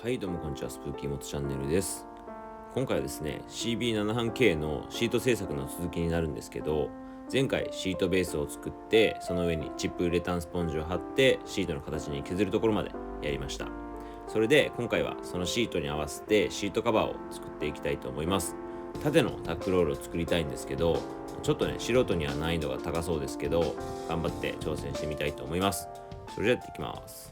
はい、どうもこんにちは。スプーキーモトチャンネルです。今回はですね Cb750K のシート制作の続きになるんですけど、前回シートベースを作って、その上にチップウレタンスポンジを貼ってシートの形に削るところまでやりました。それで今回はそのシートに合わせてシートカバーを作っていきたいと思います。縦のタックロールを作りたいんですけど、ちょっとね素人には難易度が高そうですけど、頑張って挑戦してみたいと思います。それではやっていきます。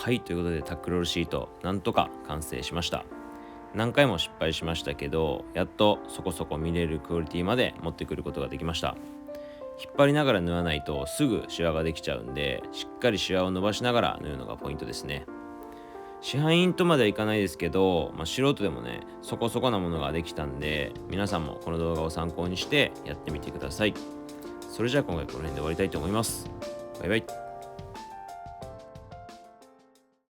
はい、ということでタックロールシートなんとか完成しました。何回も失敗しましたけど、やっとそこそこ見れるクオリティまで持ってくることができました。引っ張りながら縫わないとすぐシワができちゃうんで、しっかりシワを伸ばしながら縫うのがポイントですね。市販品とまではいかないですけど、素人でもねそこそこなものができたんで、皆さんもこの動画を参考にしてやってみてください。それじゃあ今回この辺で終わりたいと思います。バイバイ。